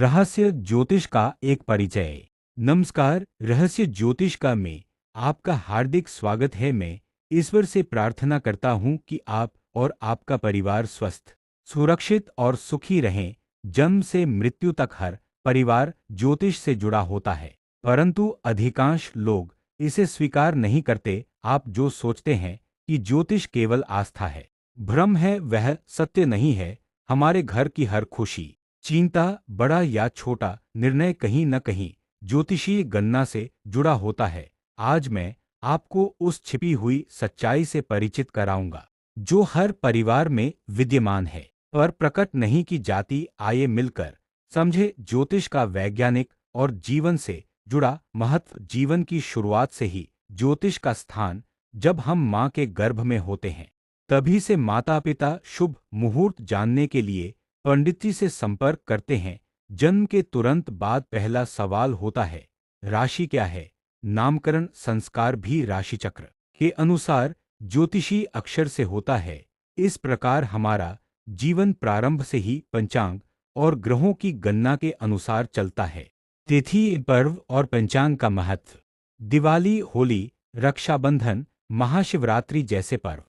रहस्य ज्योतिष का एक परिचय। नमस्कार, रहस्य ज्योतिष का में आपका हार्दिक स्वागत है। मैं ईश्वर से प्रार्थना करता हूँ कि आप और आपका परिवार स्वस्थ, सुरक्षित और सुखी रहें। जन्म से मृत्यु तक हर परिवार ज्योतिष से जुड़ा होता है, परंतु अधिकांश लोग इसे स्वीकार नहीं करते। आप जो सोचते हैं कि ज्योतिष केवल आस्था है, भ्रम है, वह सत्य नहीं है। हमारे घर की हर खुशी, चिंता, बड़ा या छोटा निर्णय कहीं न कहीं ज्योतिषीय गणना से जुड़ा होता है। आज मैं आपको उस छिपी हुई सच्चाई से परिचित कराऊंगा जो हर परिवार में विद्यमान है, पर प्रकट नहीं की जाती। आइए मिलकर समझे ज्योतिष का वैज्ञानिक और जीवन से जुड़ा महत्व। जीवन की शुरुआत से ही ज्योतिष का स्थान, जब हम माँ के गर्भ में होते हैं तभी से माता पिता शुभ मुहूर्त जानने के लिए पंडित जी से संपर्क करते हैं। जन्म के तुरंत बाद पहला सवाल होता है, राशि क्या है? नामकरण संस्कार भी राशि चक्र के अनुसार ज्योतिषी अक्षर से होता है। इस प्रकार हमारा जीवन प्रारंभ से ही पंचांग और ग्रहों की गणना के अनुसार चलता है। तिथि, पर्व और पंचांग का महत्व। दिवाली, होली, रक्षाबंधन, महाशिवरात्रि जैसे पर्व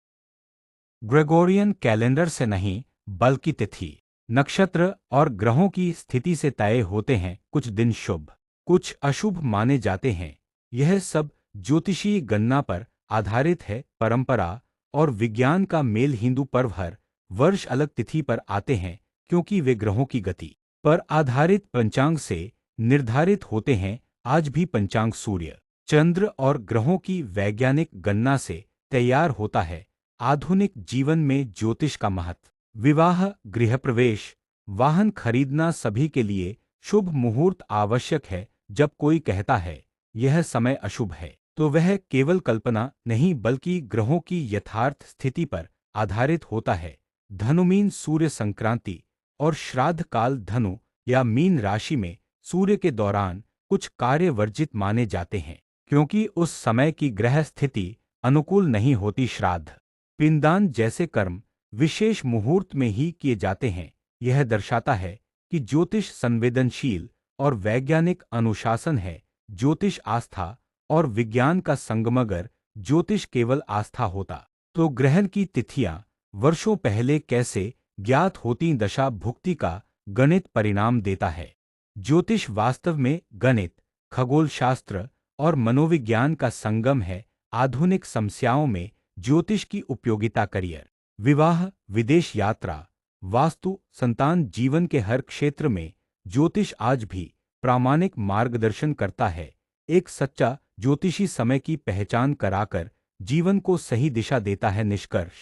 ग्रेगोरियन कैलेंडर से नहीं, बल्कि तिथि, नक्षत्र और ग्रहों की स्थिति से तय होते हैं। कुछ दिन शुभ, कुछ अशुभ माने जाते हैं। यह सब ज्योतिषीय गणना पर आधारित है। परंपरा और विज्ञान का मेल। हिंदू पर्व हर वर्ष अलग तिथि पर आते हैं क्योंकि वे ग्रहों की गति पर आधारित पंचांग से निर्धारित होते हैं। आज भी पंचांग सूर्य, चंद्र और ग्रहों की वैज्ञानिक गणना से तैयार होता है। आधुनिक जीवन में ज्योतिष का महत्व। विवाह, गृह प्रवेश, वाहन खरीदना, सभी के लिए शुभ मुहूर्त आवश्यक है। जब कोई कहता है यह समय अशुभ है, तो वह केवल कल्पना नहीं बल्कि ग्रहों की यथार्थ स्थिति पर आधारित होता है। धनुमीन, सूर्य संक्रांति और श्राद्ध काल। धनु या मीन राशि में सूर्य के दौरान कुछ कार्य वर्जित माने जाते हैं क्योंकि उस समय की ग्रह स्थिति अनुकूल नहीं होती। श्राद्ध, पिंडदान जैसे कर्म विशेष मुहूर्त में ही किए जाते हैं। यह दर्शाता है कि ज्योतिष संवेदनशील और वैज्ञानिक अनुशासन है। ज्योतिष आस्था और विज्ञान का संगम। अगर ज्योतिष केवल आस्था होता तो ग्रहण की तिथियां वर्षों पहले कैसे ज्ञात होती? दशा भुक्ति का गणित परिणाम देता है। ज्योतिष वास्तव में गणित, खगोलशास्त्र और मनोविज्ञान का संगम है। आधुनिक समस्याओं में ज्योतिष की उपयोगिता। करियर, विवाह, विदेश यात्रा, वास्तु, संतान, जीवन के हर क्षेत्र में ज्योतिष आज भी प्रामाणिक मार्गदर्शन करता है। एक सच्चा ज्योतिषी समय की पहचान कराकर जीवन को सही दिशा देता है। निष्कर्ष,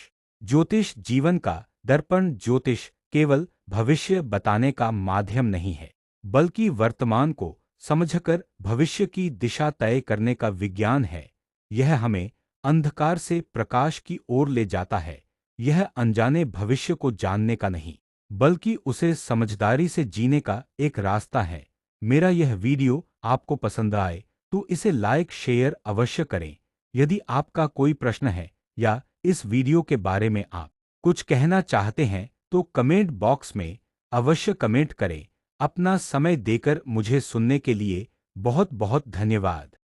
ज्योतिष जीवन का दर्पण। ज्योतिष केवल भविष्य बताने का माध्यम नहीं है, बल्कि वर्तमान को समझकर भविष्य की दिशा तय करने का विज्ञान है। यह हमें अंधकार से प्रकाश की ओर ले जाता है। यह अनजाने भविष्य को जानने का नहीं, बल्कि उसे समझदारी से जीने का एक रास्ता है। मेरा यह वीडियो आपको पसंद आए तो इसे लाइक शेयर अवश्य करें। यदि आपका कोई प्रश्न है या इस वीडियो के बारे में आप कुछ कहना चाहते हैं तो कमेंट बॉक्स में अवश्य कमेंट करें। अपना समय देकर मुझे सुनने के लिए बहुत बहुत धन्यवाद।